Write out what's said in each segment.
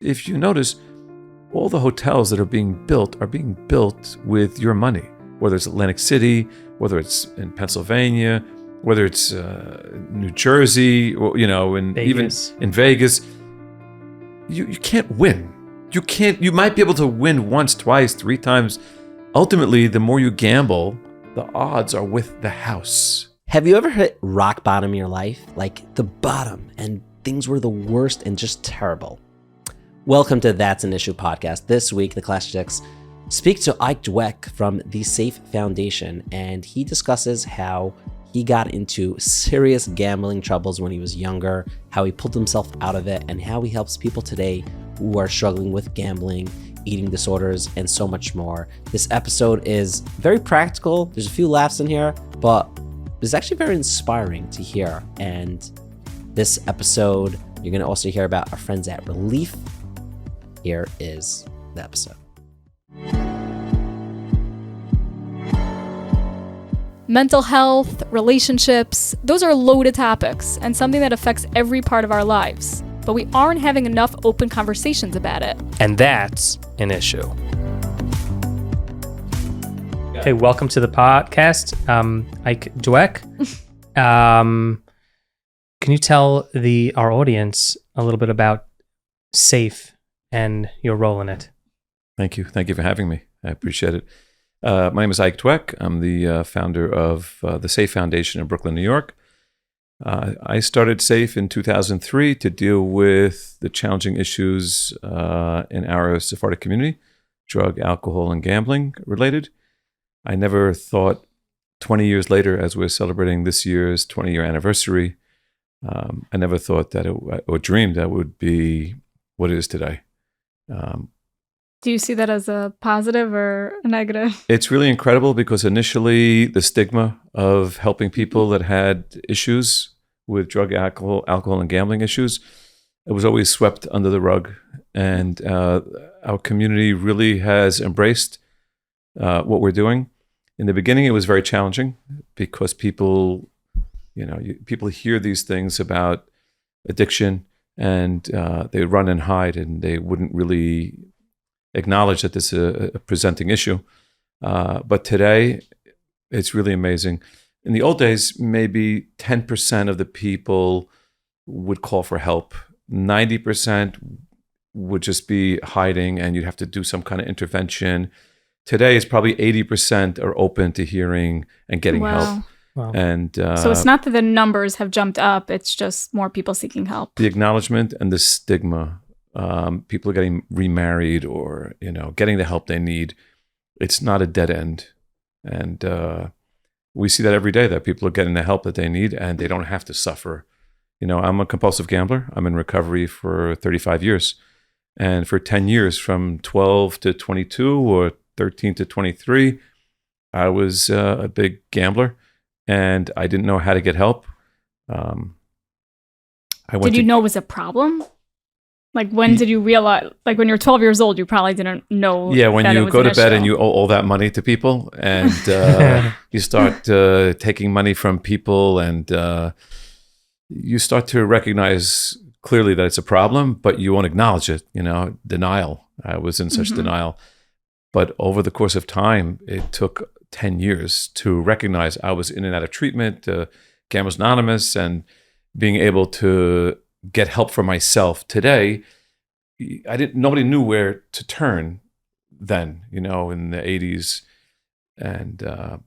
if you notice, all the hotels that are being built with your money, whether it's Atlantic City, whether it's in Pennsylvania, whether it's New Jersey, or, and even in Vegas. You can't win. You might be able to win once, twice, 3 times. Ultimately, the more you gamble, the odds are with the house. Have you ever hit rock bottom in your life? Like the bottom, and things were the worst and just terrible? Welcome to That's an Issue podcast. This week, the Class Chicks speak to Ike Dweck from the Safe Foundation, and he discusses how he got into serious gambling troubles when he was younger, how he pulled himself out of it, and how he helps people today who are struggling with gambling, eating disorders, and so much more. This episode is very practical. There's a few laughs in here, but it's actually very inspiring to hear. And this episode, you're going to also hear about our friends at Relief. Here is the episode. Mental health, relationships, those are loaded topics and something that affects every part of our lives. But we aren't having enough open conversations about it. And that's an issue. Hey, welcome to the podcast. Ike Dweck. Can you tell our audience a little bit about Safe and your role in it? Thank you. Thank you for having me. I appreciate it. My name is Ike Dweck. I'm the founder of the Safe Foundation in Brooklyn, New York. I started Safe in 2003 to deal with the challenging issues in our Sephardic community, drug, alcohol, and gambling related. I never thought 20 years later, as we're celebrating this year's 20-year anniversary, I never thought that or dreamed that would be what it is today. Do you see that as a positive or a negative? It's really incredible because initially the stigma of helping people that had issues with drug, alcohol and gambling issues, it was always swept under the rug. And our community really has embraced what we're doing. In the beginning, it was very challenging because people hear these things about addiction and they run and hide, and they wouldn't really acknowledge that this is a presenting issue. But today, it's really amazing. In the old days, maybe 10% of the people would call for help. 90% would just be hiding, and you'd have to do some kind of intervention. Today, it's probably 80% are open to hearing and getting help. Wow. And so it's not that the numbers have jumped up, it's just more people seeking help. The acknowledgement and the stigma. People are getting remarried or, getting the help they need. It's not a dead end. And we see that every day, that people are getting the help that they need and they don't have to suffer. I'm a compulsive gambler. I'm in recovery for 35 years. And for 10 years, from 12 to 22 or 13 to 23, I was a big gambler and I didn't know how to get help. Did you know it was a problem? Like, when did you realize, like when you're 12 years old, you probably didn't know. Yeah, when you go to bed and you owe all that money to people and you start taking money from people and you start to recognize clearly that it's a problem, but you won't acknowledge it, denial. I was in such denial. But over the course of time, it took 10 years to recognize I was in and out of treatment, Gamblers Anonymous, and being able to get help for myself. Today, nobody knew where to turn then, in the 80s. And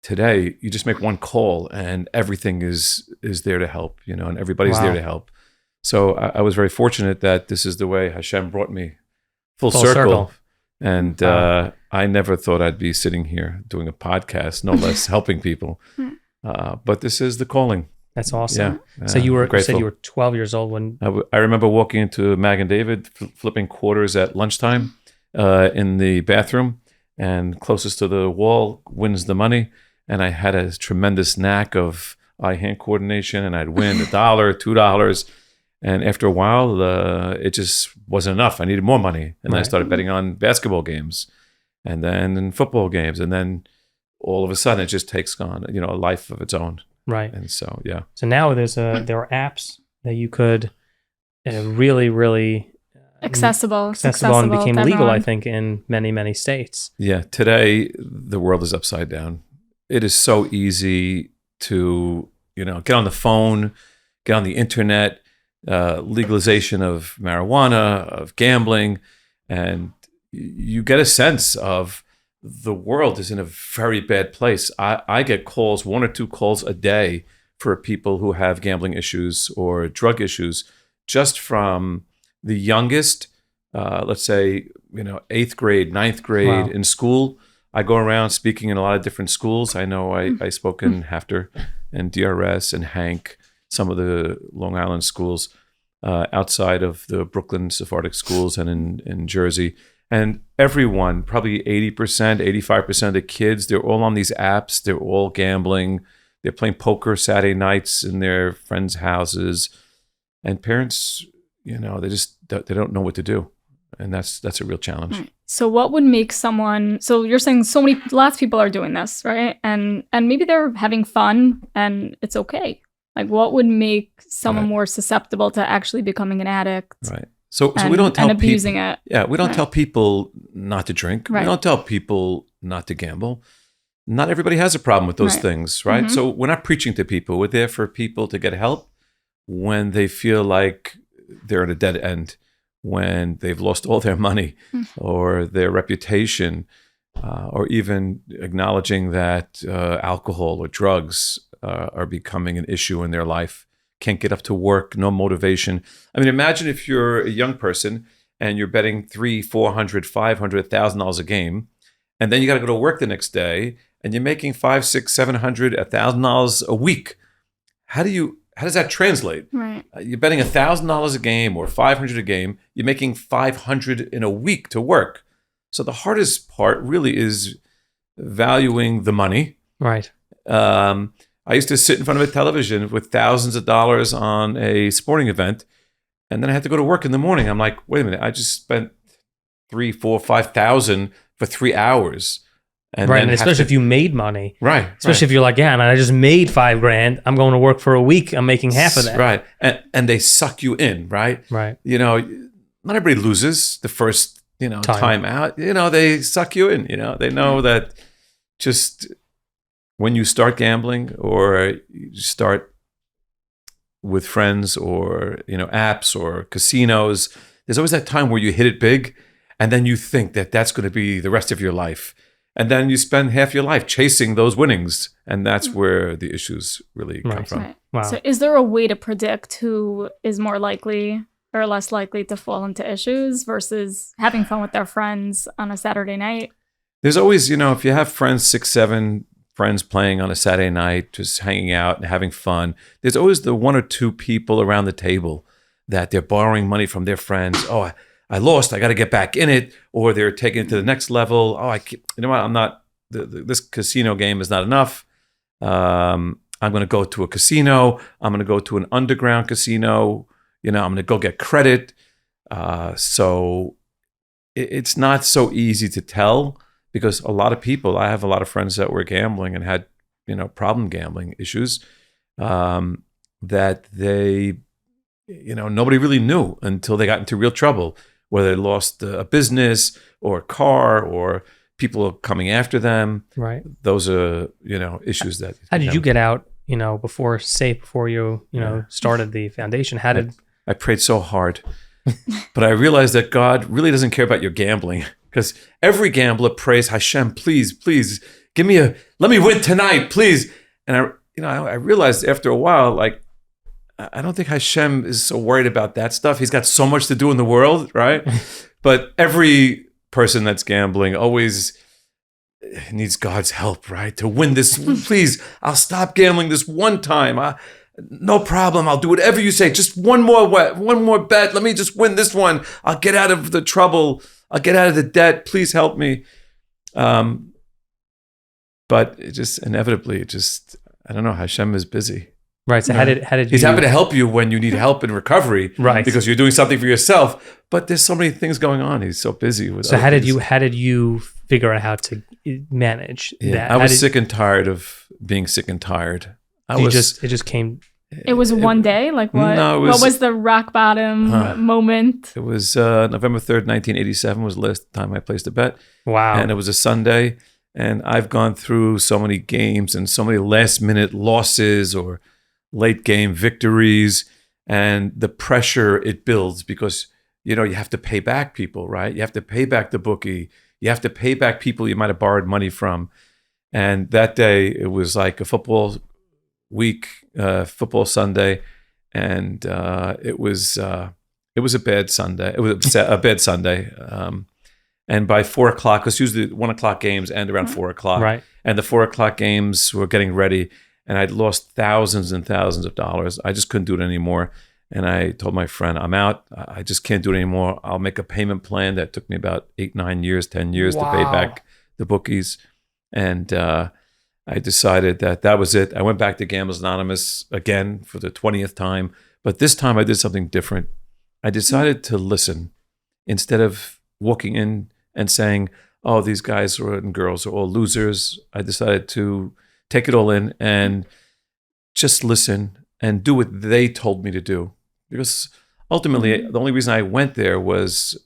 today, you just make one call and everything is there to help, and everybody's there to help. So I was very fortunate that this is the way Hashem brought me full circle. And I never thought I'd be sitting here doing a podcast, no less helping people. But this is the calling. That's awesome. Yeah, so you said you were 12 years old when... I remember walking into Mag and David, flipping quarters at lunchtime in the bathroom, and closest to the wall wins the money. And I had a tremendous knack of eye-hand coordination, and I'd win $1, $2. And after a while, it just wasn't enough. I needed more money. And then I started betting on basketball games and then in football games. And then all of a sudden, it just takes on, a life of its own. Right. And so, yeah. So now there are apps that you could really, really accessible and became to legal, I everyone. think, in many, many states. Yeah, today the world is upside down. It is so easy to, get on the phone, get on the internet, legalization of marijuana, of gambling, and you get a sense of the world is in a very bad place. I get calls, 1 or 2 calls a day for people who have gambling issues or drug issues, just from the youngest, let's say, 8th grade, 9th grade Wow. in school. I go around speaking in a lot of different schools. I know I spoke in Hafter and DRS and Hank, some of the Long Island schools, outside of the Brooklyn Sephardic schools and in Jersey. And everyone, probably 80%, 85% of the kids, they're all on these apps. They're all gambling. They're playing poker Saturday nights in their friends' houses. And parents, they don't know what to do. And that's a real challenge. Right. So what would make someone, so you're saying lots of people are doing this, right? And maybe they're having fun and it's okay. Like, what would make someone more susceptible to actually becoming an addict? Right. So we don't tell and abusing people, it. Yeah, we don't tell people not to drink. Right. We don't tell people not to gamble. Not everybody has a problem with those things, right? Mhm. So we're not preaching to people. We're there for people to get help when they feel like they're at a dead end, when they've lost all their money or their reputation, or even acknowledging that alcohol or drugs are becoming an issue in their life. Can't get up to work, no motivation. I mean, imagine if you're a young person and you're betting $300, $400, $500, $1,000 a game, and then you got to go to work the next day, and you're making $500, $600, $700, $1,000 a week. How does that translate? Right. You're betting $1,000 a game or $500 a game. You're making $500 in a week to work. So the hardest part really is valuing the money. Right. I used to sit in front of a television with thousands of dollars on a sporting event, and then I had to go to work in the morning. I'm like, wait a minute, I just spent 3, 4, 5,000 for 3 hours. And right, then and especially if you made money. Right. Especially if you're like, yeah, and I just made $5,000. I'm going to work for a week. I'm making half of that. Right. And they suck you in, right? Right. Not everybody loses the first, time out. They suck you in, They know that just when you start gambling or you start with friends or, apps or casinos, there's always that time where you hit it big and then you think that that's going to be the rest of your life. And then you spend half your life chasing those winnings. And that's where the issues really come from. Right. Wow. So is there a way to predict who is more likely or less likely to fall into issues versus having fun with their friends on a Saturday night? There's always, if you have friends, 6, 7 friends playing on a Saturday night, just hanging out and having fun, there's always the 1 or 2 people around the table that they're borrowing money from their friends. Oh, I lost, I got to get back in it. Or they're taking it to the next level. Oh, I'm not, this casino game is not enough. I'm going to go to a casino. I'm going to go to an underground casino. I'm going to go get credit. So it's not so easy to tell. Because a lot of people, I have a lot of friends that were gambling and had, problem gambling issues, that they, nobody really knew until they got into real trouble, whether they lost a business or a car or people coming after them. Right. Those are, issues that. How did you get out, before you, started the foundation? I prayed so hard, but I realized that God really doesn't care about your gambling. Because every gambler prays, Hashem, please, let me win tonight, please. And I realized after a while, like, I don't think Hashem is so worried about that stuff. He's got so much to do in the world, right? But every person that's gambling always needs God's help, right? To win this, please, I'll stop gambling this one time. No problem. I'll do whatever you say. Just one more bet. Let me just win this one. I'll get out of the trouble. I'll get out of the debt. Please help me. But it just inevitably, I don't know. Hashem is busy. Right. So how did He's you? happy to help you when you need help in recovery, Right. Because you're doing something for yourself. But there's so many things going on. He's so busy with. So other how did things. you figure out how to manage that? I was sick and tired of being sick and tired. It just came. It was one day? Like what? No, what was the rock bottom moment? It was November 3rd, 1987 was the last time I placed a bet. Wow. And it was a Sunday. And I've gone through so many games and so many last minute losses or late game victories, and the pressure it builds because, you have to pay back people, right? You have to pay back the bookie. You have to pay back people you might have borrowed money from. And that day it was like a football week, football Sunday. And it was a bad Sunday. It was a bad Sunday. And by 4:00, because usually 1:00 games end around 4:00. Right. And the 4:00 games were getting ready, and I'd lost thousands and thousands of dollars. I just couldn't do it anymore. And I told my friend, I'm out. I just can't do it anymore. I'll make a payment plan that took me about 8, 9 years, 10 years to pay back the bookies. And I decided that was it. I went back to Gamblers Anonymous again for the 20th time. But this time I did something different. I decided to listen instead of walking in and saying, oh, these guys and girls are all losers. I decided to take it all in and just listen and do what they told me to do. Because ultimately, the only reason I went there was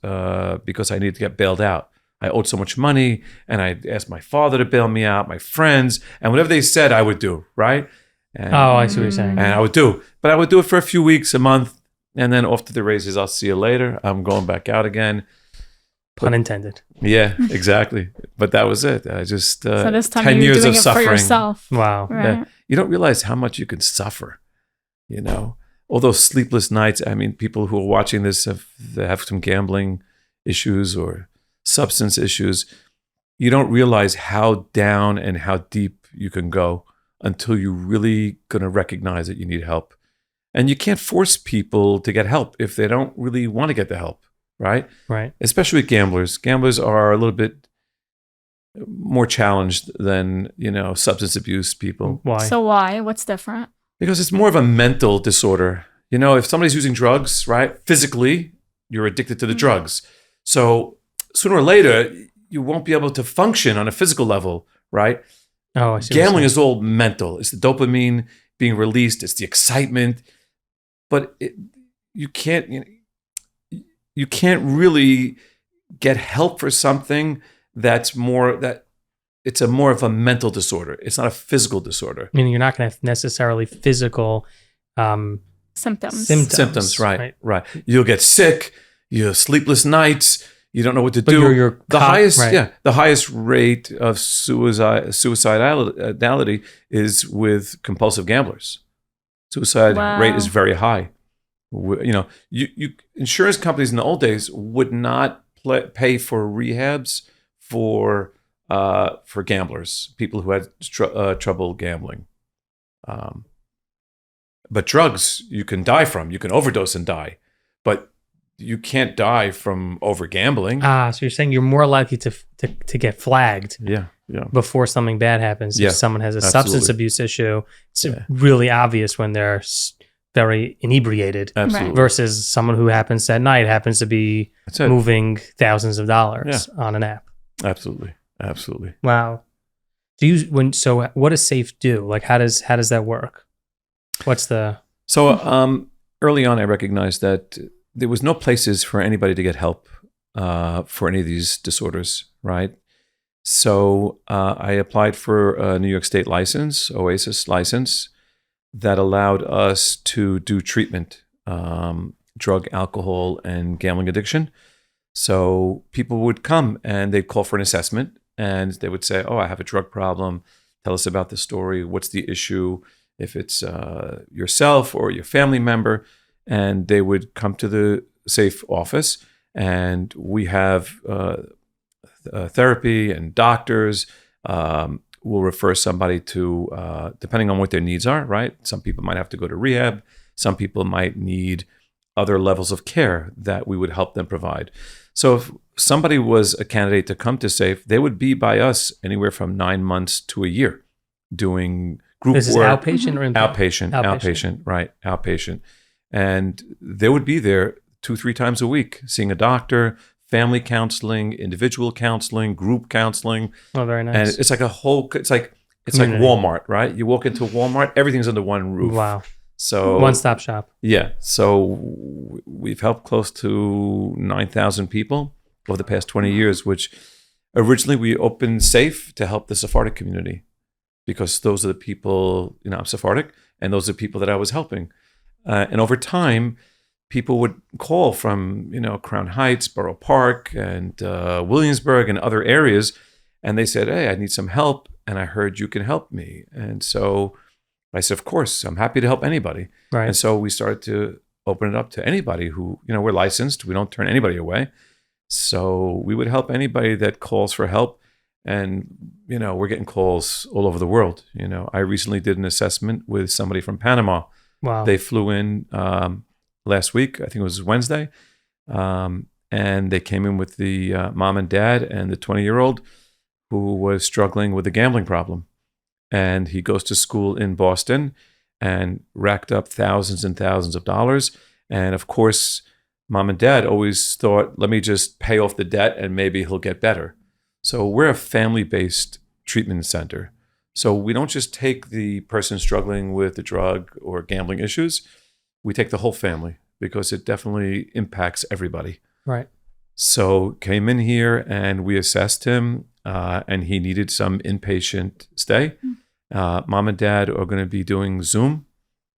because I needed to get bailed out. I owed so much money, and I asked my father to bail me out, my friends, and whatever they said, I would do, right? And, I see what you're saying. And I would do. But I would do it for a few weeks, a month, and then off to the races. I'll see you later. I'm going back out again. Pun intended. Yeah, exactly. But that was it. I just so this time 10 you were years doing of it suffering. for yourself. Wow. Right. Yeah. You don't realize how much you can suffer. All those sleepless nights. I mean, people who are watching this have some gambling issues or substance issues. You don't realize how down and how deep you can go until you're really going to recognize that you need help. And you can't force people to get help if they don't really want to get the help. Right? Right. Especially with gamblers. Gamblers are a little bit more challenged than, substance abuse people. Why? So why? What's different? Because it's more of a mental disorder. If somebody's using drugs, right? Physically, you're addicted to the drugs. So sooner or later, you won't be able to function on a physical level, right? Oh, I see. Gambling is all mental. It's the dopamine being released. It's the excitement. But you can't really get help for something it's more of a mental disorder. It's not a physical disorder. Meaning you're not going to have necessarily physical symptoms. Symptoms, right. You'll get sick. You have sleepless nights. You don't know what to do. The highest rate of suicidality is with compulsive gamblers. Suicide rate is very high. Insurance companies in the old days would not pay for rehabs for gamblers, people who had trouble gambling. But drugs you can die from. You can overdose and die, but you can't die from over gambling. So you're saying you're more likely to get flagged. Yeah. Before something bad happens. Yeah, if someone has a absolutely. substance abuse issue, it's really obvious when they're very inebriated. Absolutely. Versus someone who happens to be moving thousands of dollars on an app. Absolutely. Wow. What does SAFE do? Like how does that work? What's the early on I recognized that there was no places for anybody to get help for any of these disorders, right? So I applied for a New York State license, OASIS license, that allowed us to do treatment, drug, alcohol, and gambling addiction. So people would come and they'd call for an assessment and they would say, oh, I have a drug problem. Tell us about the story. What's the issue? If it's yourself or your family member. And they would come to the SAFE office and we have therapy and doctors. We'll refer somebody to, depending on what their needs are, right? Some people might have to go to rehab. Some people might need other levels of care that we would help them provide. So if somebody was a candidate to come to SAFE, they would be by us anywhere from 9 months to a year doing group work. This is outpatient or inpatient? Outpatient, right, outpatient. And they would be there 2-3 times a week, seeing a doctor, family counseling, individual counseling, group counseling. Oh, very nice. And it's like it's like Walmart, right? You walk into Walmart, everything's under one roof. Wow. So One-stop shop. Yeah. So we've helped close to 9,000 people over the past 20 years, which originally we opened SAFE to help the Sephardic community because those are the people, I'm Sephardic, and those are the people that I was helping. And over time, people would call from, Crown Heights, Borough Park, and Williamsburg and other areas. And they said, hey, I need some help. And I heard you can help me. And so I said, of course, I'm happy to help anybody. Right. And so we started to open it up to anybody who, we're licensed. We don't turn anybody away. So we would help anybody that calls for help. And, we're getting calls all over the world. I recently did an assessment with somebody from Panama. Wow. They flew in last week. I think it was Wednesday. And they came in with the mom and dad and the 20-year-old who was struggling with a gambling problem. And he goes to school in Boston and racked up thousands and thousands of dollars. And of course, mom and dad always thought, let me just pay off the debt and maybe he'll get better. So we're a family-based treatment center. So we don't just take the person struggling with the drug or gambling issues. We take the whole family because it definitely impacts everybody. Right. So came in here and we assessed him and he needed some inpatient stay. Mom and dad are going to be doing Zoom,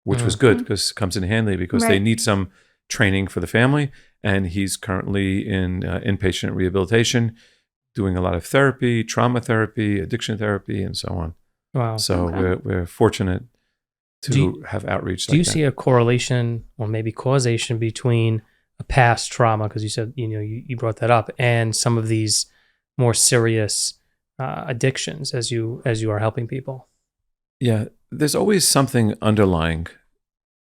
which was good because it comes in handy because they need some training for the family. And he's currently in inpatient rehabilitation, doing a lot of therapy, trauma therapy, addiction therapy, and so on. Wow. So we're fortunate to have outreach. Do you see a correlation or maybe causation between a past trauma, because you said, you brought that up, and some of these more serious addictions as you are helping people? Yeah, there's always something underlying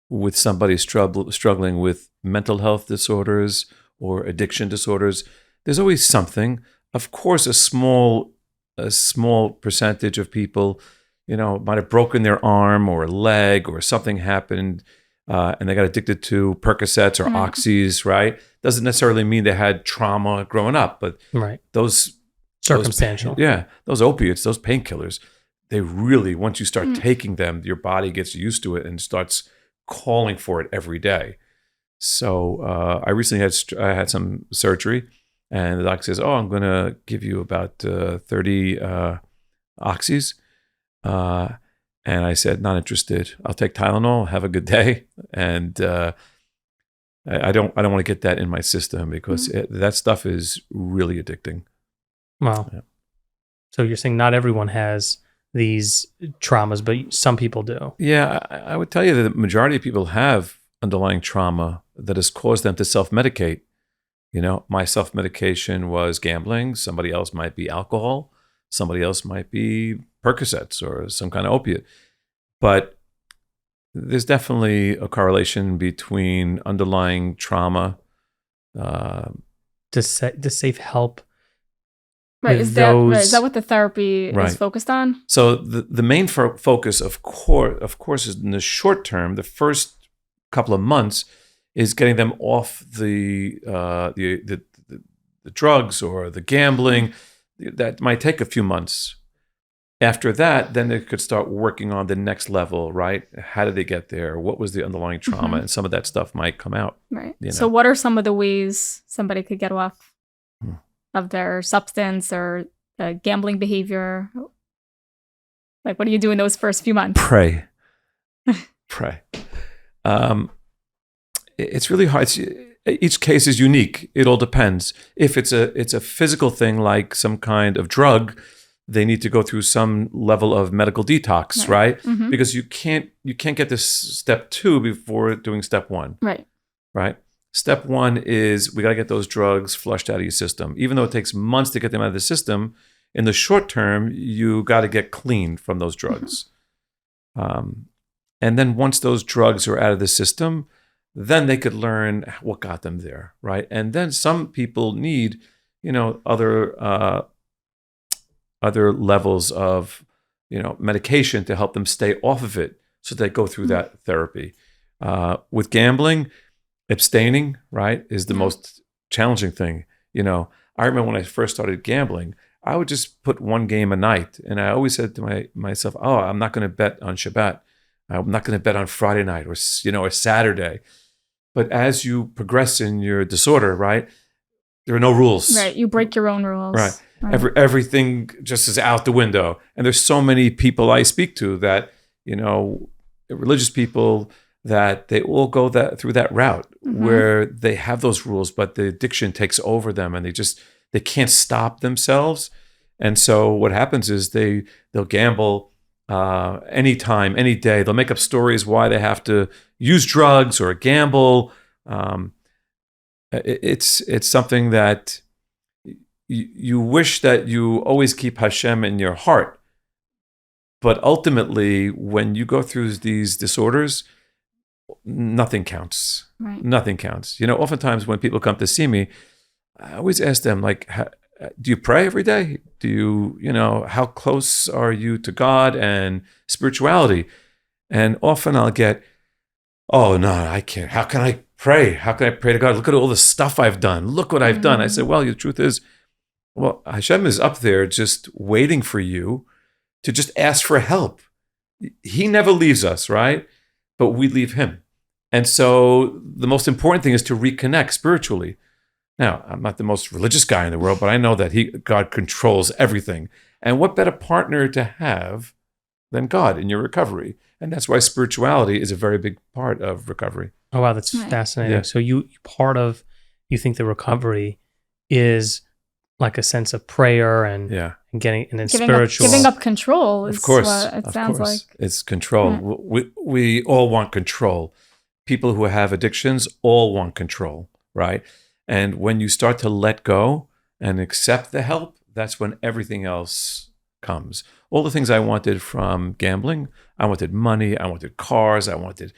with somebody struggling with mental health disorders or addiction disorders. There's always something. Of course, a small percentage of people, might have broken their arm or leg or something happened and they got addicted to Percocets or Oxys, right? Doesn't necessarily mean they had trauma growing up, but those circumstantial. Those opiates, those painkillers, they really, once you start taking them, your body gets used to it and starts calling for it every day. So I recently had some surgery, and the doc says, "Oh, I'm going to give you about 30 Oxys." And I said, "Not interested. I'll take Tylenol. Have a good day." And I don't want to get that in my system because that stuff is really addicting. Wow. Yeah. So you're saying not everyone has these traumas, but some people do. Yeah, I would tell you that the majority of people have underlying trauma that has caused them to self-medicate. My self-medication was gambling. Somebody else might be alcohol. Somebody else might be Percocets or some kind of opiate. But there's definitely a correlation between underlying trauma. Does SAFE help? Right. Is that what the therapy is focused on? So the main focus, of course, is in the short term. The first couple of months is getting them off the drugs or the gambling. That might take a few months. After that, then they could start working on the next level, right? How did they get there? What was the underlying trauma? And some of that stuff might come out. Right. So what are some of the ways somebody could get off of their substance or gambling behavior? Like, what do you do in those first few months? Pray. It's really hard. Each case is unique. It all depends. If it's a physical thing like some kind of drug, they need to go through some level of medical detox, right? Mm-hmm. Because you can't get this step 2 before doing step 1. Right? Step 1 is we got to get those drugs flushed out of your system. Even though it takes months to get them out of the system, in the short term, you got to get clean from those drugs. Mm-hmm. And then once those drugs are out of the system, then they could learn what got them there, right? And then some people need, other levels of, medication to help them stay off of it, so they go through that therapy. With gambling, abstaining, right, is the most challenging thing. I remember when I first started gambling, I would just put one game a night, and I always said to myself, "Oh, I'm not going to bet on Shabbat. I'm not going to bet on Friday night or Saturday. But as you progress in your disorder, right, there are no rules. Right. You break your own rules. Right. Everything just is out the window. And there's so many people I speak to that, religious people, that they all go through that route where they have those rules, but the addiction takes over them and they can't stop themselves. And so what happens is they'll gamble anytime, any day. They'll make up stories why they have to use drugs or gamble. It's something that you wish that you always keep Hashem in your heart. But ultimately, when you go through these disorders, nothing counts. Right. Nothing counts. Oftentimes when people come to see me, I always ask them, like, do you pray every day? Do you, how close are you to God and spirituality? And often I'll get, oh, no, I can't. How can I pray? How can I pray to God? Look at all the stuff I've done. Look what I've done. I said, well, the truth is, Hashem is up there just waiting for you to just ask for help. He never leaves us, right? But we leave him. And so the most important thing is to reconnect spiritually. Now, I'm not the most religious guy in the world, but I know that God controls everything. And what better partner to have than God in your recovery? And that's why spirituality is a very big part of recovery. Oh, wow, that's fascinating. Yeah. So you think the recovery is like a sense of prayer and getting, and then spiritual. Giving up control is of course, what it sounds like. It's control. Yeah. We all want control. People who have addictions all want control, right? And when you start to let go and accept the help, that's when everything else comes. All the things I wanted from gambling, I wanted money, I wanted cars, I wanted,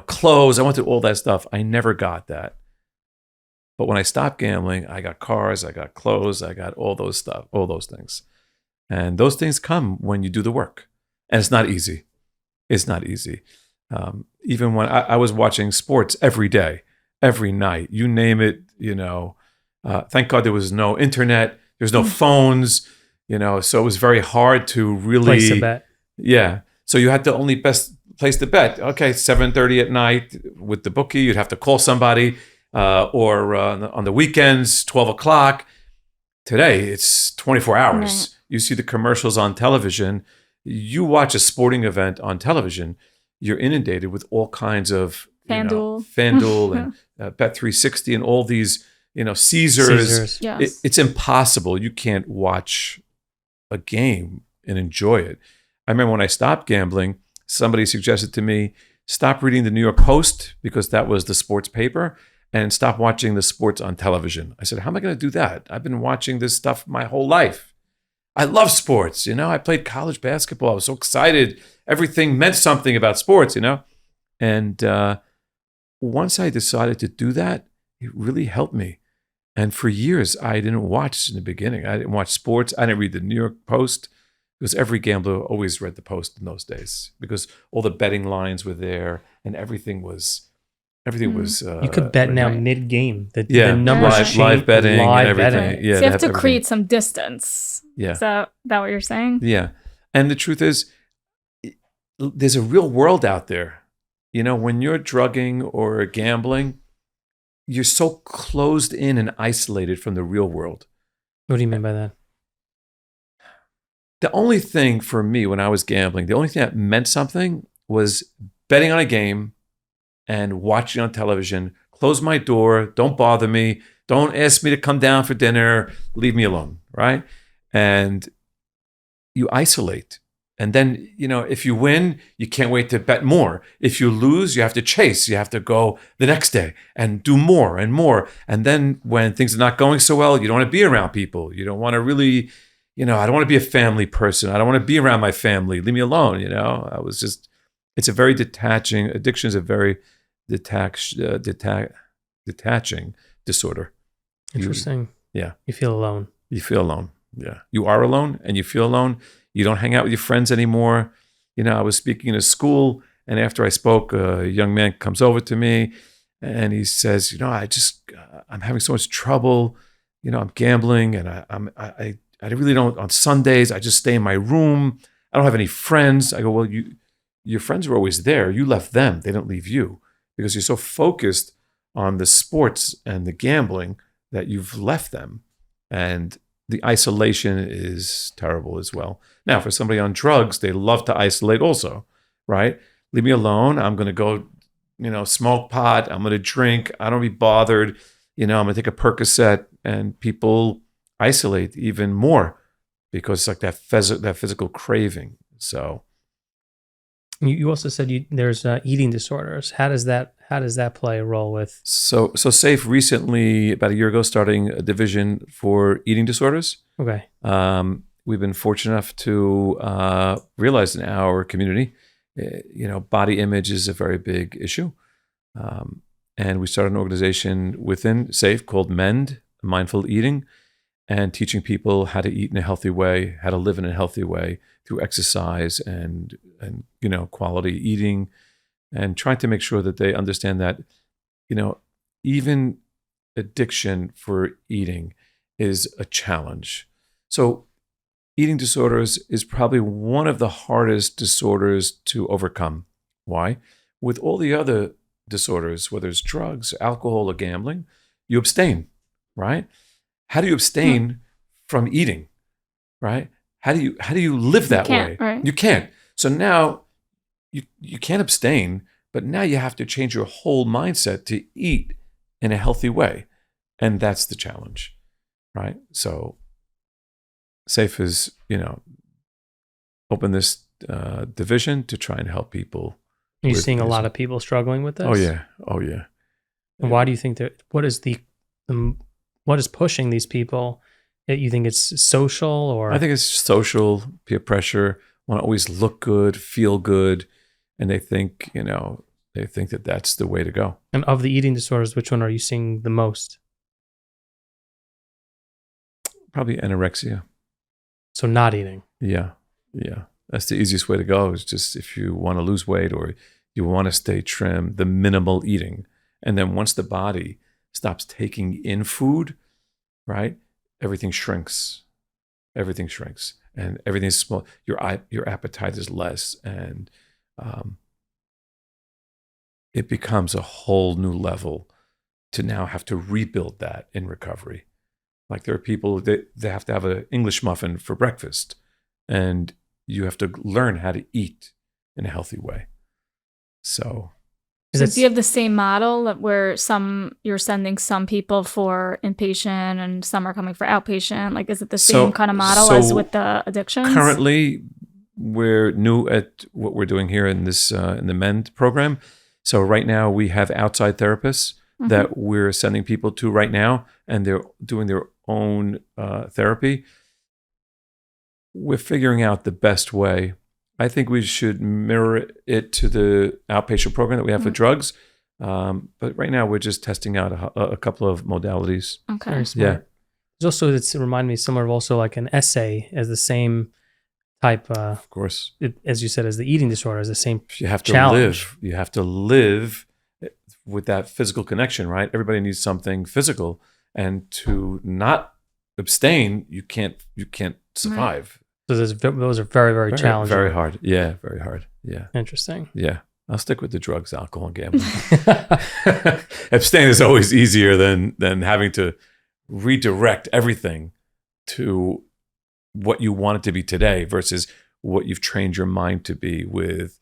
clothes, I wanted all that stuff. I never got that. But when I stopped gambling, I got cars, I got clothes, I got all those things. And those things come when you do the work. And it's not easy. It's not easy. Even when I was watching sports every day, every night, you name it, thank God there was no internet, there's no phones, so it was very hard to really place a bet. Yeah. So you had to only best place the bet. Okay, 7:30 at night with the bookie, you'd have to call somebody, or on the weekends, 12 o'clock. Today, it's 24 hours. Right. You see the commercials on television. You watch a sporting event on television, you're inundated with all kinds of FanDuel and Bet360 and all these, Caesars. Yes. It's impossible. You can't watch a game and enjoy it. I remember when I stopped gambling, somebody suggested to me, stop reading the New York Post because that was the sports paper, and stop watching the sports on television. I said, how am I going to do that? I've been watching this stuff my whole life. I love sports. I played college basketball. I was so excited. Everything meant something about sports, And once I decided to do that, it really helped me. And for years, I didn't watch in the beginning. I didn't watch sports. I didn't read the New York Post because every gambler always read the Post in those days because all the betting lines were there and everything was. You could bet now mid-game. The numbers change. Live betting and everything. Betting. Yeah, so you have to create some distance. Yeah. Is that what you're saying? Yeah. And the truth is, there's a real world out there. When you're drugging or gambling, you're so closed in and isolated from the real world. What do you mean by that? The only thing for me when I was gambling, the only thing that meant something was betting on a game and watching on television. Close my door. Don't bother me. Don't ask me to come down for dinner. Leave me alone, right? And you isolate. And then, if you win, you can't wait to bet more. If you lose, you have to chase. You have to go the next day and do more and more. And then when things are not going so well, you don't want to be around people. You don't want to really, I don't want to be a family person. I don't want to be around my family. Leave me alone, it's a very detaching, addiction is a very detaching disorder. Interesting. Yeah. You feel alone. You feel alone. Yeah. You are alone and you feel alone. You don't hang out with your friends anymore. I was speaking in a school, and after I spoke, a young man comes over to me and he says, I'm having so much trouble. I'm gambling and I really don't, on Sundays, I just stay in my room. I don't have any friends. I go, well, you your friends were always there. You left them. They didn't leave you because you're so focused on the sports and the gambling that you've left them. And the isolation is terrible as well. Now, for somebody on drugs, they love to isolate also, right? Leave me alone. I'm going to go, smoke pot. I'm going to drink. I don't be bothered. I'm going to take a Percocet, and people isolate even more because it's like that physical craving. So you also said there's eating disorders. How does that play a role with? So SAFE recently, about a year ago, starting a division for eating disorders. Okay. We've been fortunate enough to realize in our community, body image is a very big issue. And we started an organization within SAFE called MEND, Mindful Eating, and teaching people how to eat in a healthy way, how to live in a healthy way through exercise and quality eating, and trying to make sure that they understand that, even addiction for eating is a challenge. So eating disorders is probably one of the hardest disorders to overcome. Why? With all the other disorders, whether it's drugs, alcohol, or gambling, you abstain, right? How do you abstain from eating, right? How do you live that way? Right? You can't. So now you can't abstain, but now you have to change your whole mindset to eat in a healthy way. And that's the challenge, right? So SAFE is, open this division to try and help people. Are you seeing a lot of people struggling with this? Oh yeah. And why do you think that? What is pushing these people? You think it's social, or? I think it's social, peer pressure, want to always look good, feel good, and they think that that's the way to go. And of the eating disorders, which one are you seeing the most? Probably anorexia. So not eating. Yeah. That's the easiest way to go, is just if you want to lose weight or you want to stay trim, the minimal eating. And then once the body stops taking in food, right, everything shrinks. And everything's small. Your appetite is less, and it becomes a whole new level to now have to rebuild that in recovery. Like there are people that they have to have an English muffin for breakfast, and you have to learn how to eat in a healthy way. So do you have the same model where you're sending some people for inpatient and some are coming for outpatient? Like, is it the same kind of model as with the addictions? Currently, we're new at what we're doing here in this in the MEND program. So right now we have outside therapists that we're sending people to right now, and they're doing their own therapy. We're figuring out the best way. I think we should mirror it to the outpatient program that we have for drugs. But right now we're just testing out a couple of modalities. Okay. Very smart. Yeah. There's also, it's remind me similar of also like an essay as the same type. Of course. As you said, as the eating disorder, as the same you have to challenge. live. You have to live with that physical connection, right? Everybody needs something physical, and to not abstain, you can't survive. Right. So those are very, very challenging. Very hard. Yeah, very hard. Yeah. Interesting. Yeah. I'll stick with the drugs, alcohol, and gambling. Abstain is always easier than having to redirect everything to what you want it to be today versus what you've trained your mind to be with,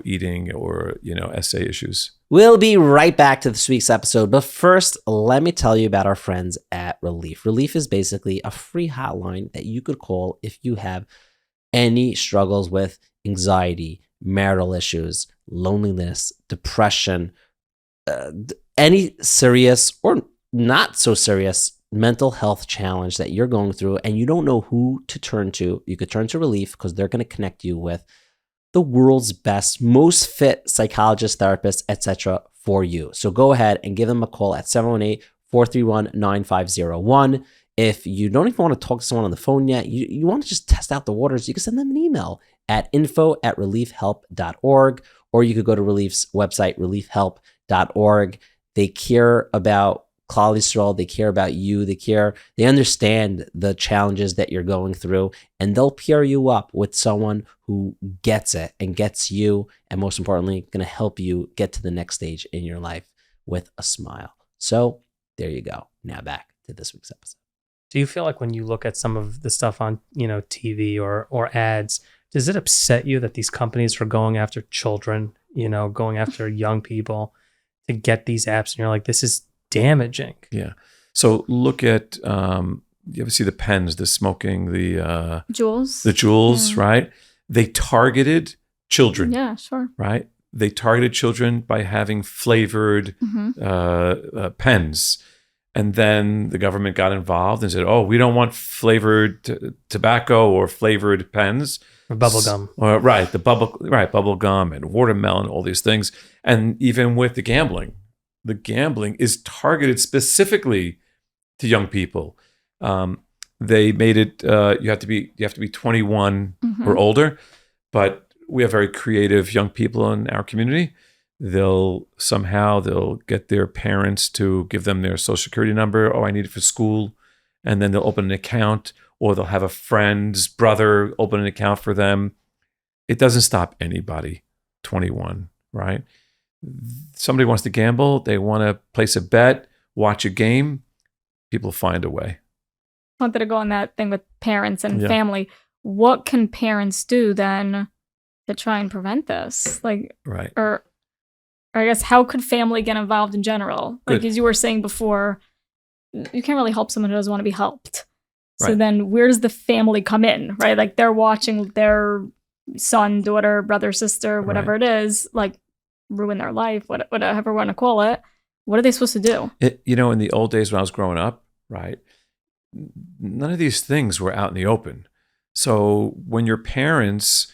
eating or, essay issues. We'll be right back to this week's episode, but first, let me tell you about our friends at Relief. Relief is basically a free hotline that you could call if you have any struggles with anxiety, marital issues, loneliness, depression, any serious or not so serious mental health challenge that you're going through and you don't know who to turn to. You could turn to Relief because they're going to connect you with the world's best, most fit psychologists, therapists, etc. for you. So go ahead and give them a call at 718-431-9501. If you don't even want to talk to someone on the phone yet, you want to just test out the waters, you can send them an email at info@reliefhelp.org, or you could go to Relief's website, reliefhelp.org. They care about Klal Yisrael, they care about you, they understand the challenges that you're going through, and they'll pair you up with someone who gets it and gets you, and most importantly, going to help you get to the next stage in your life with a smile. So there you go. Now back to this week's episode. Do you feel like when you look at some of the stuff on, TV or ads, does it upset you that these companies are going after children, going after young people to get these apps, and you're like, this is damaging? Yeah. So look at, you ever see the pens, the smoking, the jewels, right? They targeted children. Yeah, sure. Right? They targeted children by having flavored pens. And then the government got involved and said, oh, we don't want flavored tobacco or flavored pens. Or bubble gum. Bubble gum and watermelon, all these things. And even with the gambling is targeted specifically to young people. They made it you have to be 21 or older, but we have very creative young people in our community. They'll get their parents to give them their social security number. Oh, I need it for school. And then they'll open an account, or they'll have a friend's brother open an account for them. It doesn't stop anybody 21, right? Somebody wants to gamble. They want to place a bet, watch a game. People find a way. I wanted to go on that thing with parents and family. What can parents do then to try and prevent this? Right. Or I guess, how could family get involved in general? Like, as you were saying before, you can't really help someone who doesn't want to be helped. So then where does the family come in, right? Like, they're watching their son, daughter, brother, sister, whatever it is, like, ruin their life, whatever you want to call it. What are they supposed to do? In the old days when I was growing up, right, none of these things were out in the open. So when your parents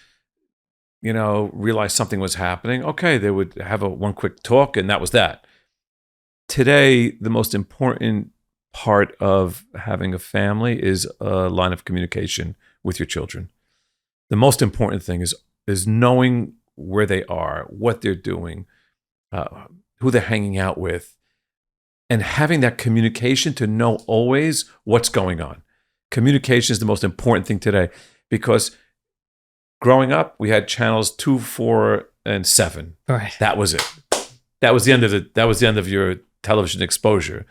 realized something was happening, okay, they would have one quick talk, and that was that. Today, the most important part of having a family is a line of communication with your children. The most important thing is knowing where they are, what they're doing, who they're hanging out with, and having that communication to know always what's going on. Communication is the most important thing today, because growing up, we had channels 2, 4, and 7. Right. That was it. That was the end of your television exposure.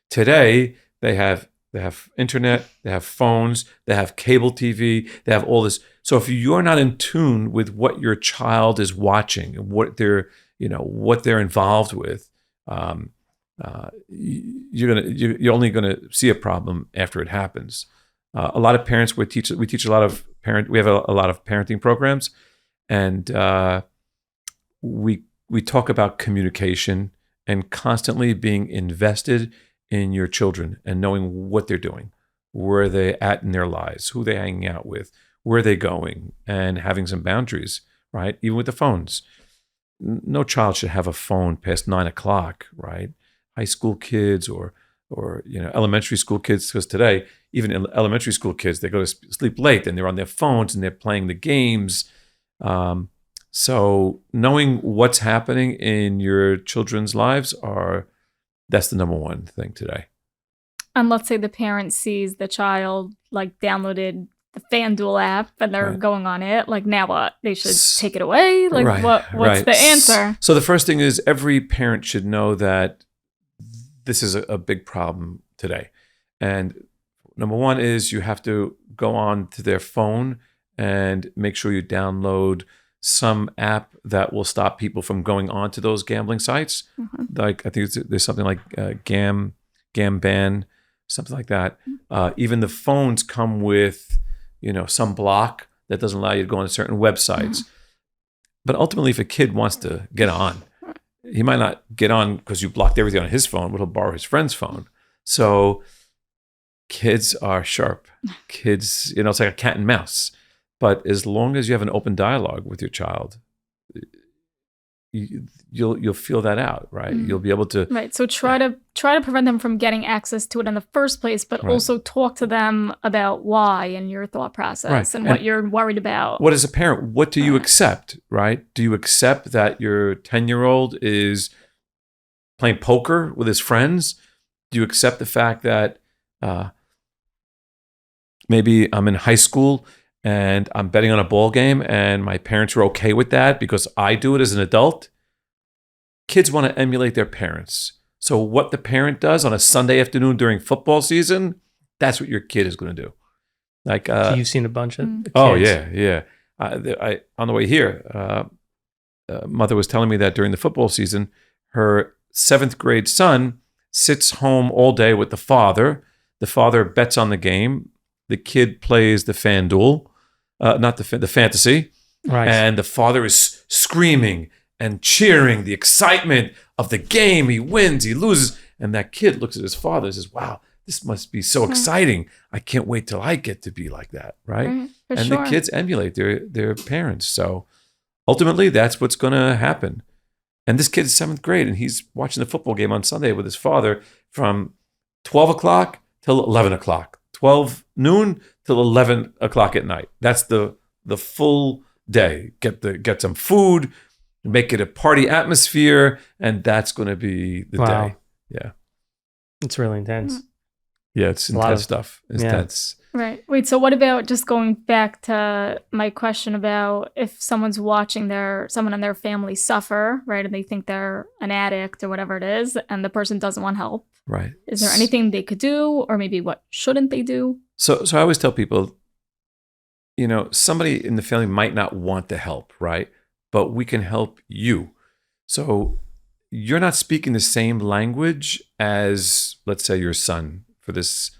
Today, they have internet, they have phones, they have cable TV, they have all this. So if you're not in tune with what your child is watching and what they're involved with, you're only gonna see a problem after it happens. A lot of parents we teach a lot of we have a lot of parenting programs, and we talk about communication and constantly being invested in your children and knowing what they're doing, where they're at in their lives, who they're hanging out with, where they're going, and having some boundaries, right? Even with the phones. No child should have a phone past 9 o'clock, right? High school kids or elementary school kids, because today, even elementary school kids, they go to sleep late and they're on their phones and they're playing the games. So knowing what's happening in your children's lives that's the number one thing today. And let's say the parent sees the child downloaded the FanDuel app and they're going on it. Like, now what? They should take it away? What's the answer? So the first thing is, every parent should know that this is a big problem today. And number one is, you have to go on to their phone and make sure you download some app that will stop people from going on to those gambling sites. Like, I think there's something like Gamban, something like that. Even the phones come with, some block that doesn't allow you to go on certain websites. But ultimately, if a kid wants to get on, he might not get on because you blocked everything on his phone, but he'll borrow his friend's phone. So kids are sharp. Kids, it's like a cat and mouse. But as long as you have an open dialogue with your child, you'll feel that out, right? You'll be able to So try to prevent them from getting access to it in the first place, but also talk to them about why and your thought process and what you're worried about. What, as a parent, what do you accept, right? Do you accept that your 10-year-old is playing poker with his friends? Do you accept the fact that maybe I'm in high school and I'm betting on a ball game and my parents are okay with that because I do it as an adult? Kids want to emulate their parents. So what the parent does on a Sunday afternoon during football season, that's what your kid is going to do. Like, So you've seen a bunch of kids. oh yeah. I on the way here, mother was telling me that during the football season, her 7th grade son sits home all day with the father. The father bets on the game. The kid plays the FanDuel, not the fantasy. Right. And the father is screaming and cheering the excitement of the game. He wins, he loses. And that kid looks at his father and says, wow, this must be so exciting. I can't wait till I get to be like that, right? For And sure. the kids emulate their parents. So ultimately, that's what's going to happen. And this kid is 7th grade, and he's watching the football game on Sunday with his father from 12 o'clock till 11 o'clock, 12 noon till 11 o'clock at night. That's the full day. Get some food, make it a party atmosphere, and that's going to be the Wow. day. Yeah. It's really intense. Yeah, it's A lot intense of- stuff. It's yeah. intense. Right. Wait, so what about just going back to my question about if someone's watching someone in their family suffer, right, and they think they're an addict or whatever it is, and the person doesn't want help. Right. Is there anything they could do, or maybe what shouldn't they do? So I always tell people, somebody in the family might not want the help, right? But we can help you. So you're not speaking the same language as, let's say, your son, for this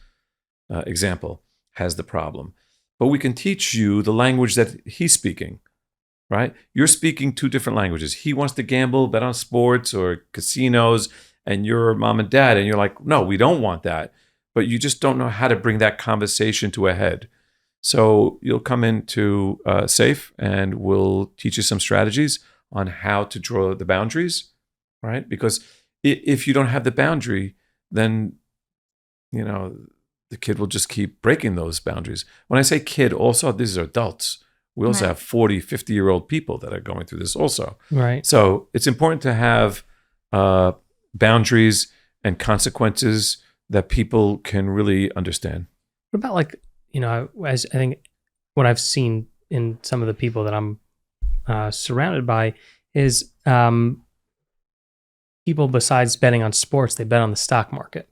example, has the problem. But we can teach you the language that he's speaking, right? You're speaking 2 different languages. He wants to gamble, bet on sports or casinos, and you're mom and dad, and you're like, no, we don't want that. But you just don't know how to bring that conversation to a head. So you'll come into SAFE, and we'll teach you some strategies on how to draw the boundaries, right? Because if you don't have the boundary, then, the kid will just keep breaking those boundaries. When I say kid, also, these are adults. We also Right. have 40, 50-year-old people that are going through this also. Right. So it's important to have boundaries and consequences that people can really understand. What about as I think what I've seen in some of the people that I'm surrounded by is people besides betting on sports, they bet on the stock market.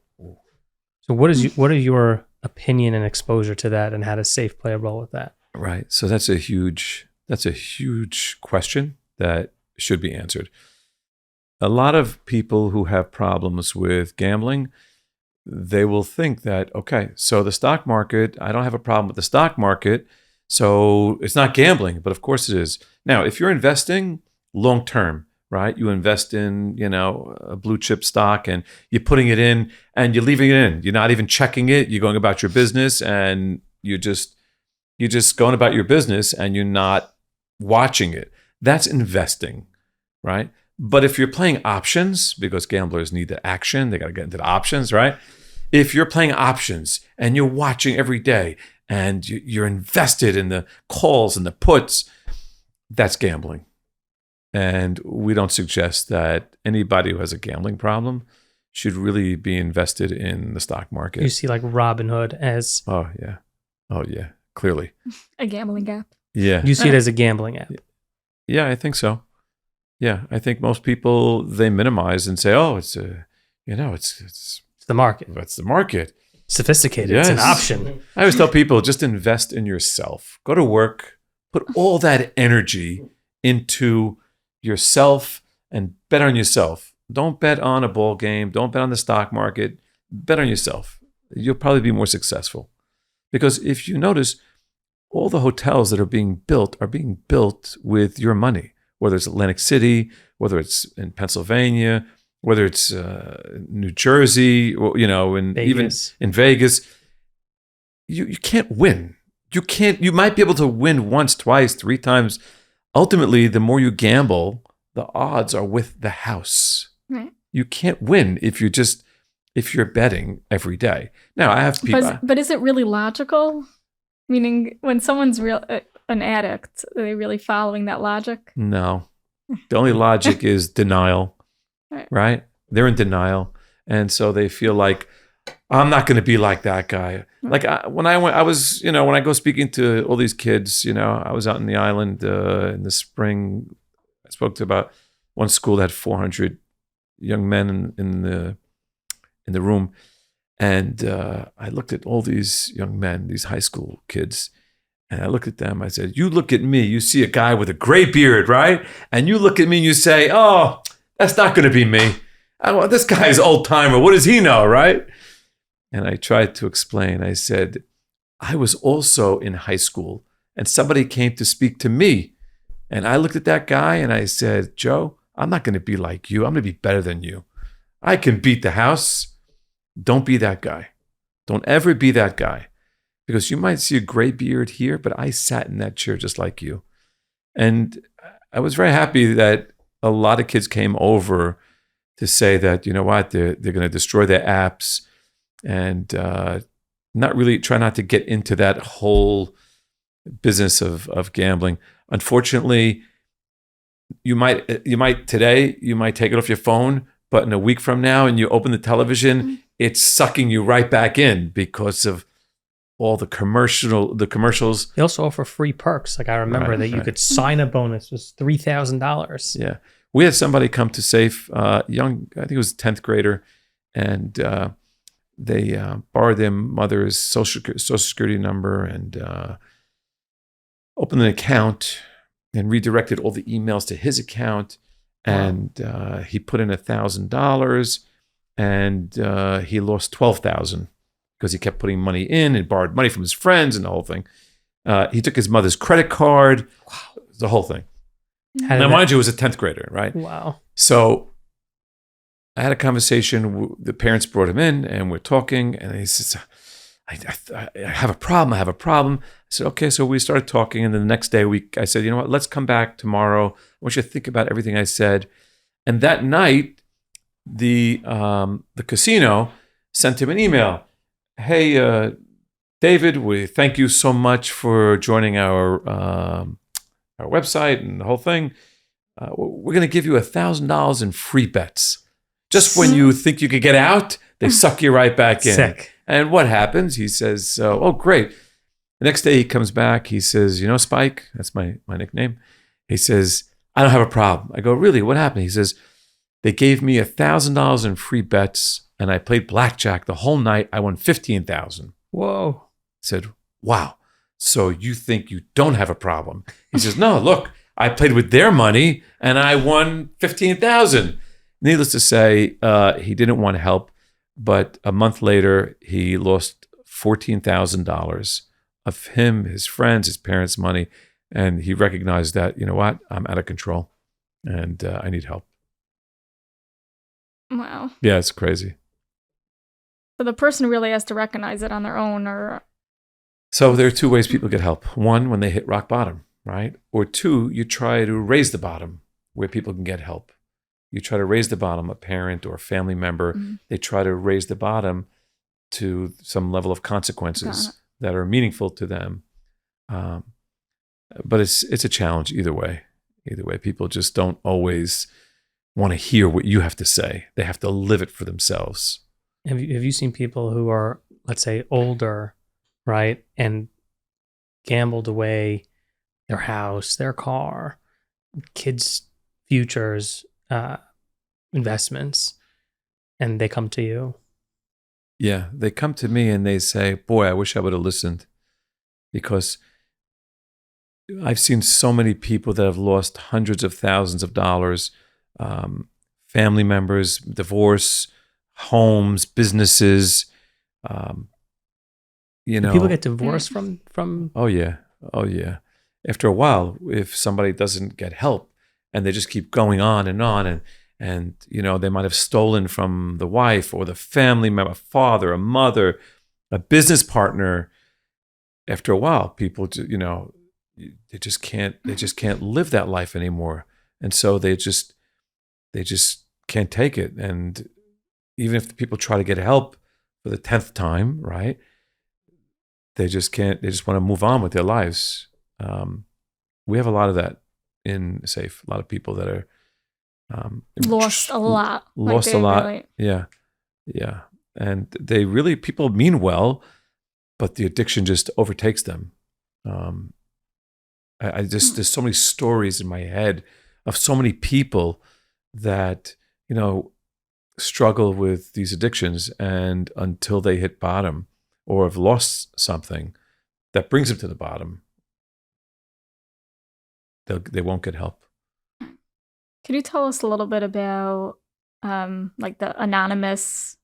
So what are your opinion and exposure to that, and how does SAFE play a role with that? Right. So that's a huge question that should be answered. A lot of people who have problems with gambling, they will think that, okay, so the stock market, I don't have a problem with the stock market, so it's not gambling, but of course it is. Now, if you're investing long term, right? You invest in, a blue chip stock, and you're putting it in and you're leaving it in. You're not even checking it. You're going about your business, and you're just going about your business, and you're not watching it. That's investing, right? But if you're playing options, because gamblers need the action, they got to get into the options, right? If you're playing options and you're watching every day and you're invested in the calls and the puts, that's gambling. And we don't suggest that anybody who has a gambling problem should really be invested in the stock market. You see like Robinhood as Oh, yeah. Clearly. A gambling app. Yeah. you see it as a gambling app. Yeah, I think so. Yeah, I think most people, they minimize and say, oh, it's It's the market. that's the market. Sophisticated. It's an Yes. option. I always tell people, just invest in yourself. Go to work, put all that energy into yourself and bet on yourself. Don't bet on a ball game. Don't bet on the stock market. Bet on yourself. You'll probably be more successful. Because if you notice, all the hotels that are being built with your money, whether it's Atlantic City, whether it's in Pennsylvania, whether it's New Jersey, or, and even Vegas. in Vegas. You can't win. You might be able to win once, twice, 3 times. Ultimately, the more you gamble, the odds are with the house. Right. You can't win if you're betting every day. Now, I have people. But is it really logical? Meaning, when someone's an addict, are they really following that logic? No. The only logic is denial, Right. right? They're in denial. And so they feel like, I'm not going to be like that guy. Like when I go speaking to all these kids, I was out in the island in the spring. I spoke to about one school that had 400 young men in the room. And I looked at all these young men, these high school kids, and I looked at them. I said, you look at me, you see a guy with a gray beard, right? And you look at me and you say, oh, that's not going to be me. This guy's old timer. What does he know, right? And I tried to explain. I said, I was also in high school and somebody came to speak to me. And I looked at that guy and I said, Joe, I'm not going to be like you. I'm going to be better than you. I can beat the house. Don't be that guy. Don't ever be that guy. Because you might see a gray beard here, but I sat in that chair just like you. And I was very happy that a lot of kids came over to say that, you know what, they're going to destroy their apps and try not to get into that whole business of gambling. Unfortunately, you might today, you might take it off your phone, but in a week from now and you open the television, it's sucking you right back in because of all the commercials. They also offer free perks. Like I remember that you could sign a bonus was $3,000. Yeah. We had somebody come to Safe, young, I think it was a 10th grader, and they borrowed their mother's social security number and opened an account and redirected all the emails to his account. And he put in $1,000 and he lost $12,000 because he kept putting money in and borrowed money from his friends and the whole thing. He took his mother's credit card, the whole thing. Now, mind you, it was a 10th grader, right? Wow. So I had a conversation. The parents brought him in and we're talking. And he says, I have a problem. I said, okay. So we started talking. And then the next day I said, you know what, let's come back tomorrow. I want you to think about everything I said. And that night, the casino sent him an email. Hey, David, we thank you so much for joining our website and the whole thing. We're going to give you $1,000 in free bets. Just when you think you could get out, they suck you right back in. Sick. And what happens? He says, oh, great. The next day he comes back. He says, you know, Spike, that's my nickname. He says, I don't have a problem. I go, really? What happened? He says, they gave me $1,000 in free bets and I played blackjack the whole night. I won $15,000. Whoa. I said, wow. So you think you don't have a problem? He says, no, look, I played with their money and I won $15,000. Needless to say, he didn't want help, but a month later, he lost $14,000 of him, his friends, his parents' money, and he recognized that, you know what, I'm out of control and I need help. Wow. Yeah, it's crazy. So the person really has to recognize it on their own, or... So there are two ways people get help. One, when they hit rock bottom, right? Or two, you try to raise the bottom where people can get help. You try to raise the bottom, a parent or a family member, they try to raise the bottom to some level of consequences that are meaningful to them. But it's a challenge either way. Either way, people just don't always want to hear what you have to say. They have to live it for themselves. Have you seen people who are, let's say, older, right, and gambled away their house, their car, kids' futures, investments, and they come to you? Yeah, they come to me and they say, boy, I wish I would have listened, because I've seen so many people that have lost hundreds of thousands of dollars, family members, divorce, homes, businesses. People get divorced from. Oh yeah. After a while, if somebody doesn't get help and they just keep going on and they might have stolen from the wife or the family member, a father, a mother, a business partner. After a while, people, they just can't live that life anymore, and so they just can't take it. And even if the people try to get help for the 10th time, right? They just can't. They just want to move on with their lives. We have a lot of that in Safe. A lot of people that are lost a lot. Lost a lot. Really... Yeah. Yeah. And people mean well, but the addiction just overtakes them. There's so many stories in my head of so many people that, struggle with these addictions, and until they hit bottom or have lost something that brings them to the bottom, they won't get help. Can you tell us a little bit about like the anonymous,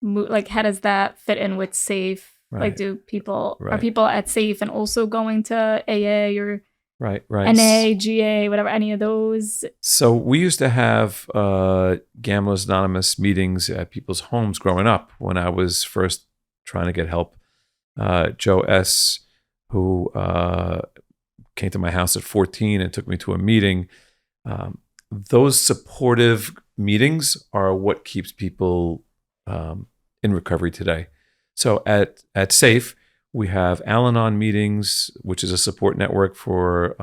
like how does that fit in with SAFE? Right. Like are Right. people at SAFE and also going to AA or Right. NA, GA, whatever, any of those? So we used to have Gamblers Anonymous meetings at people's homes growing up when I was first trying to get help. Joe S., who came to my house at 14 and took me to a meeting. Those supportive meetings are what keeps people in recovery today. So at SAFE, we have Al-Anon meetings, which is a support network for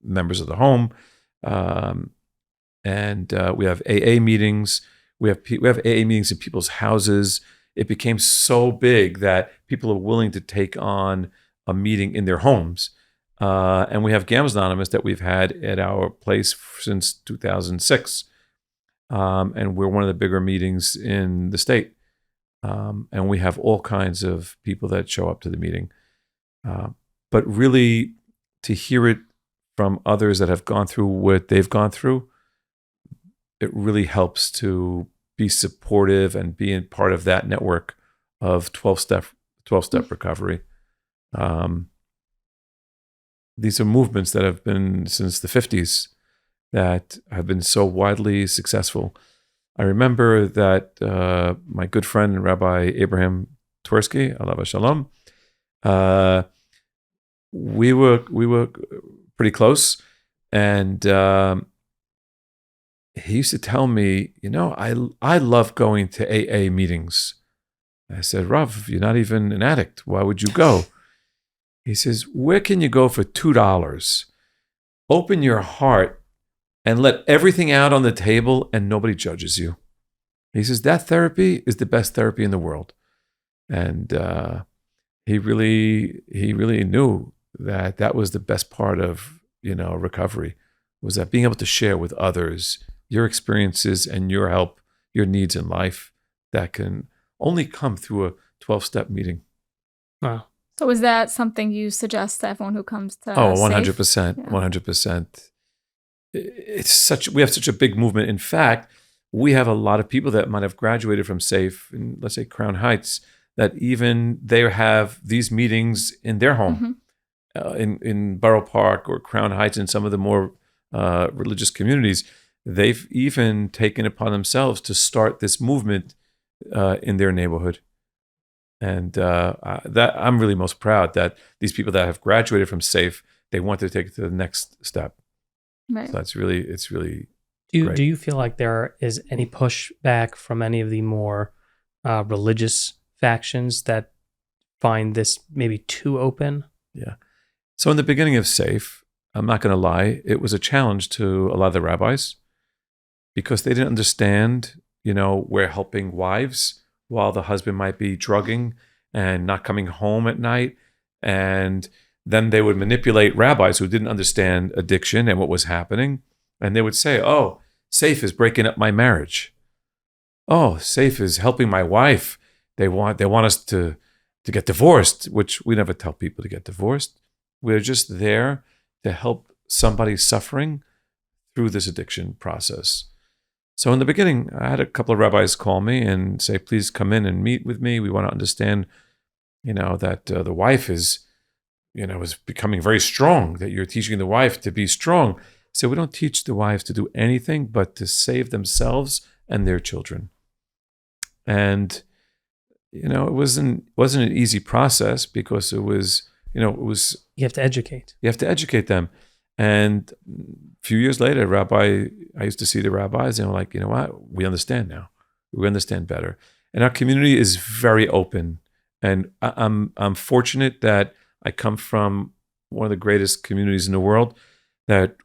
members of the home, and we have AA meetings. We have AA meetings in people's houses. It became so big that people are willing to take on a meeting in their homes. And we have Gamblers Anonymous that we've had at our place since 2006. And we're one of the bigger meetings in the state. And we have all kinds of people that show up to the meeting. But really, to hear it from others that have gone through what they've gone through, it really helps to be supportive and be in part of that network of 12-step recovery. These are movements that have been since the 50s that have been so widely successful. I remember that my good friend, Rabbi Abraham Twersky, alav shalom, we were pretty close, and he used to tell me, I love going to AA meetings. I said, Rav, you're not even an addict. Why would you go? He says, where can you go for $2? Open your heart and let everything out on the table, and nobody judges you. He says, that therapy is the best therapy in the world. And he really knew that was the best part of, recovery, was that being able to share with others your experiences and your help, your needs in life, that can only come through a 12-step meeting. Wow. So is that something you suggest to everyone who comes to 100%. SAFE? 100%. We have such a big movement. In fact, we have a lot of people that might have graduated from SAFE in, let's say, Crown Heights, that even they have these meetings in their home, in Borough Park or Crown Heights, and some of the more religious communities. They've even taken it upon themselves to start this movement in their neighborhood. And that I'm really most proud that these people that have graduated from SAFE, they want to take it to the next step. Right. So it's really great. Do you feel like there is any pushback from any of the more religious factions that find this maybe too open? Yeah. So in the beginning of SAFE, I'm not going to lie, it was a challenge to a lot of the rabbis because they didn't understand, we're helping wives while the husband might be drugging and not coming home at night. And then they would manipulate rabbis who didn't understand addiction and what was happening. And they would say, oh, SAFE is breaking up my marriage. Oh, SAFE is helping my wife. They want us to get divorced, which we never tell people to get divorced. We're just there to help somebody suffering through this addiction process. So in the beginning, I had a couple of rabbis call me and say, please come in and meet with me. We want to understand, that the wife is becoming very strong, that you're teaching the wife to be strong. So we don't teach the wives to do anything but to save themselves and their children. And, it wasn't an easy process because it was. You have to educate. You have to educate them. And a few years later, I used to see the rabbis and I'm like, you know what? We understand now. We understand better. And our community is very open. And I'm fortunate that I come from one of the greatest communities in the world, that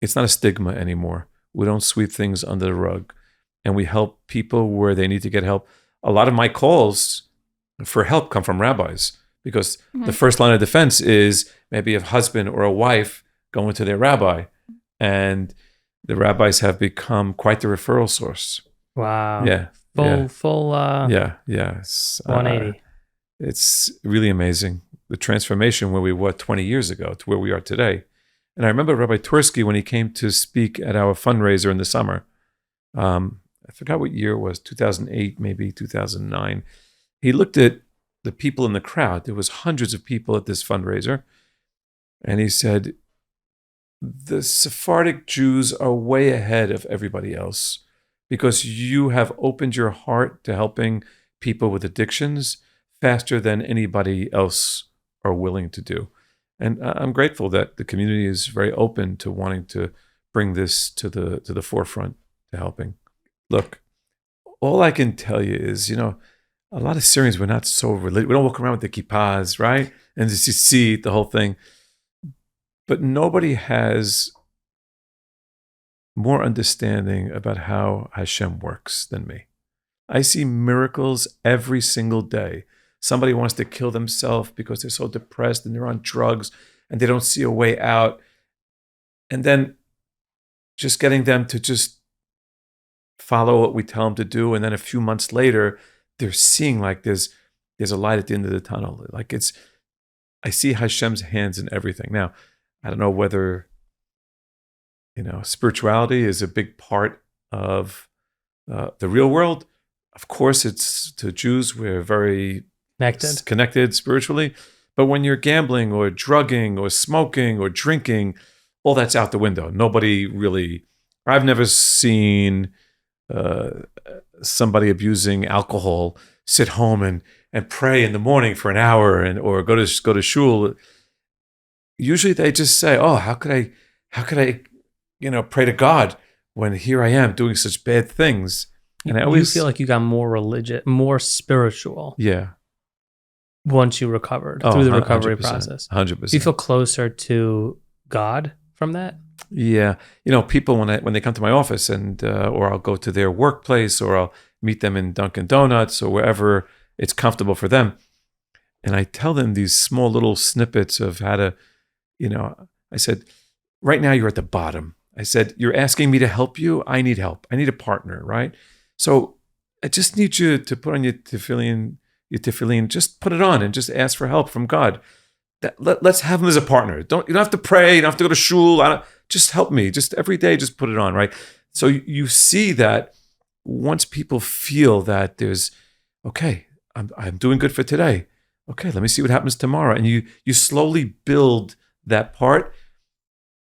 it's not a stigma anymore. We don't sweep things under the rug. and we help people where they need to get help. A lot of my calls for help come from rabbis, because the first line of defense is maybe a husband or a wife going to their rabbi, and the rabbis have become quite the referral source. Wow. Yeah. Full. Yes. 180. It's really amazing, the transformation where we were 20 years ago to where we are today. And I remember Rabbi Twersky, when he came to speak at our fundraiser in the summer, I forgot what year it was, 2008, maybe 2009. He looked at the people in the crowd. There was hundreds of people at this fundraiser. And he said, the Sephardic Jews are way ahead of everybody else because you have opened your heart to helping people with addictions faster than anybody else are willing to do. And I'm grateful that the community is very open to wanting to bring this to the forefront, to helping. Look, all I can tell you is, a lot of Syrians, we're not so religious. We don't walk around with the kippahs, right? And the tzitzit, the whole thing. But nobody has more understanding about how Hashem works than me. I see miracles every single day. Somebody wants to kill themselves because they're so depressed and they're on drugs and they don't see a way out. And then just getting them to just follow what we tell them to do. And then a few months later, they're seeing like there's a light at the end of the tunnel. Like I see Hashem's hands in everything. Now, I don't know whether, spirituality is a big part of the real world. Of course, it's to Jews, we're very connected spiritually. But when you're gambling or drugging or smoking or drinking, all that's out the window. Nobody really, I've never seen somebody abusing alcohol sit home and pray in the morning for an hour or go to shul. Usually they just say, oh, how could I pray to God when here I am doing such bad things. And I always feel like you got more religious, more spiritual. Yeah. Once you recovered through the recovery 100%, process. 100%. Do you feel closer to God from that? Yeah. People, when they come to my office and, or I'll go to their workplace or I'll meet them in Dunkin' Donuts or wherever it's comfortable for them. And I tell them these small little snippets of how to, I said, right now you're at the bottom. I said, you're asking me to help you. I need help. I need a partner, right? So I just need you to put on your tefillin, just put it on and just ask for help from God. Let's have him as a partner. You don't have to pray. You don't have to go to shul. Just help me. Just every day, just put it on, right? So you see that once people feel that there's, okay, I'm doing good for today. Okay, let me see what happens tomorrow. And you slowly build that part.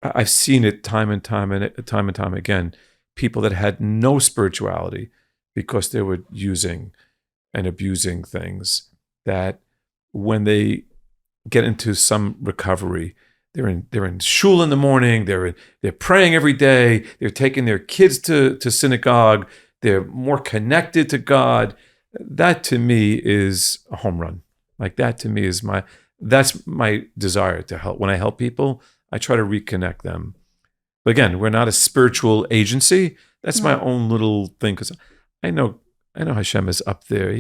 I've seen it time and time again. People that had no spirituality because they were using and abusing things, that when they get into some recovery, they're in shul in the morning, they're praying every day, they're taking their kids to synagogue, they're more connected to God. That to me is a home run. Like that to me is that's my desire to help. When I help people, I try to reconnect them. But again, we're not a spiritual agency. That's my own little thing, because I know Hashem is up there.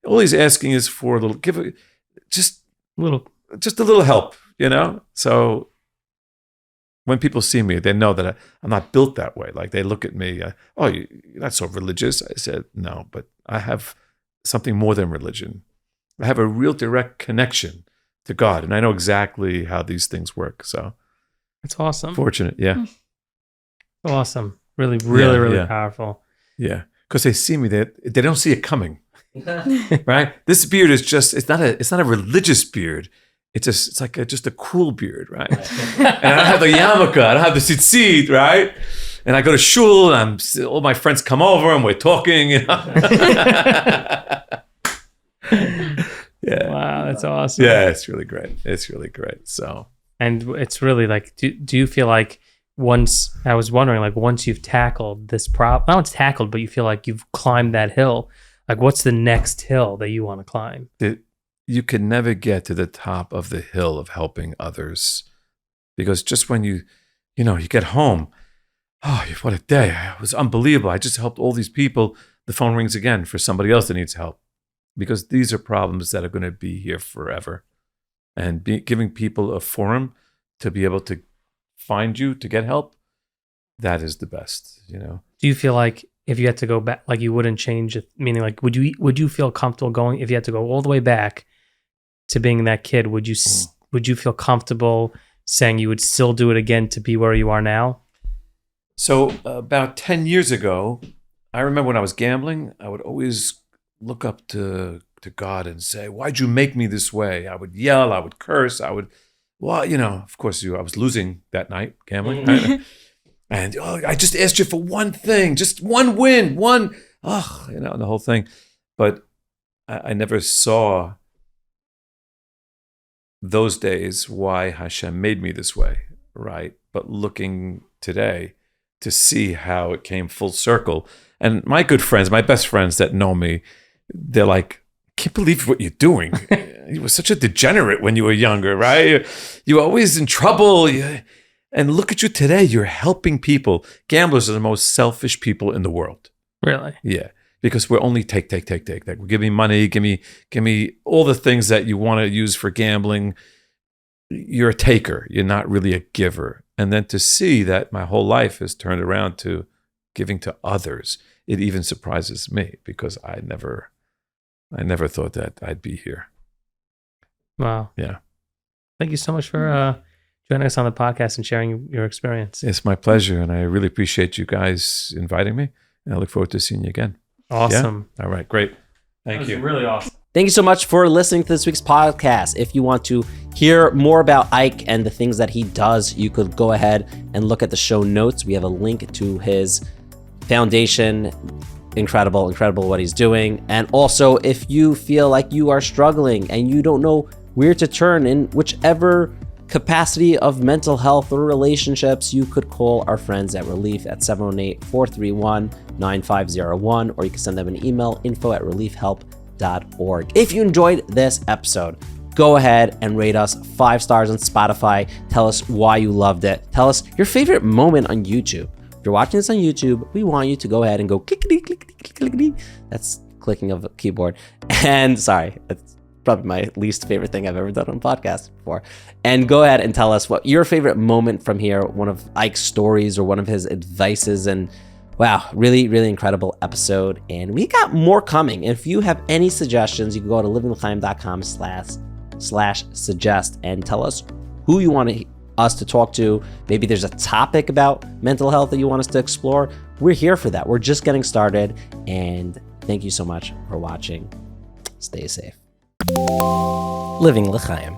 All he's asking is for just a little help, So when people see me, they know that I'm not built that way. Like they look at me, oh, you're not so religious. I said, no, but I have something more than religion. I have a real direct connection to God, and I know exactly how these things work. So it's awesome. Fortunate, yeah. Awesome. Really, really, really powerful. Yeah, because they see me, they don't see it coming. Right? This beard is it's not a religious beard. It's like just a cool beard, right? And I don't have the yarmulke, I don't have the tzitzit, right? And I go to shul, and all my friends come over, and we're talking. Yeah. Wow, that's awesome. Yeah, it's really great. So, and it's really like, do you feel like once you've tackled this problem, not once tackled, but you feel like you've climbed that hill, like what's the next hill that you want to climb? You can never get to the top of the hill of helping others, because just when you get home, oh, what a day. It was unbelievable. I just helped all these people. The phone rings again for somebody else that needs help, because these are problems that are going to be here forever. And giving people a forum to be able to find you, to get help, that is the best, you know. Do you feel like if you had to go back, like you wouldn't change it? Meaning, like, would you feel comfortable going, if you had to go all the way back to being that kid? Would you feel comfortable saying you would still do it again to be where you are now? So about 10 years ago, I remember when I was gambling, I would always look up to God and say, why'd you make me this way? I would yell, I would curse, well, you know, of course, I was losing that night gambling. And I just asked you for one thing, just one win, and the whole thing. But I never saw those days why Hashem made me this way, right? But looking today to see how it came full circle. And my good friends, my best friends that know me, they're like, I can't believe what you're doing. You were such a degenerate when you were younger, right? You were always in trouble. And look at you today. You're helping people. Gamblers are the most selfish people in the world. Really? Yeah. Because we're only take. Give me money. Give me all the things that you want to use for gambling. You're a taker. You're not really a giver. And then to see that my whole life has turned around to giving to others, it even surprises me, because I never thought that I'd be here. Wow. Yeah. Thank you so much for joining us on the podcast and sharing your experience. It's my pleasure, and I really appreciate you guys inviting me, and I look forward to seeing you again. Awesome. Yeah? All right, great. Thank you. Really awesome. Thank you so much for listening to this week's podcast. If you want to hear more about Ike and the things that he does, you could go ahead and look at the show notes. We have a link to his foundation. Incredible what he's doing. And also, if you feel like you are struggling and you don't know where to turn in whichever capacity of mental health or relationships, you could call our friends at Relief at 718-431-9501, or you can send them an email, info@reliefhelp.org. If you enjoyed this episode, go ahead and rate us 5 stars on Spotify. Tell us why you loved it. Tell us your favorite moment on YouTube. If you're watching this on YouTube, we want you to go ahead and go clickety, clickety, clickety. That's clicking of a keyboard. And sorry, it's probably my least favorite thing I've ever done on a podcast before. And go ahead and tell us what your favorite moment from here, one of Ike's stories or one of his advices. And wow, really incredible episode. And we got more coming. If you have any suggestions, you can go to livinglchaim.com/suggest and tell us who you want us to talk to. Maybe there's a topic about mental health that you want us to explore. We're here for that. We're just getting started. And thank you so much for watching. Stay safe. Living L'chaim.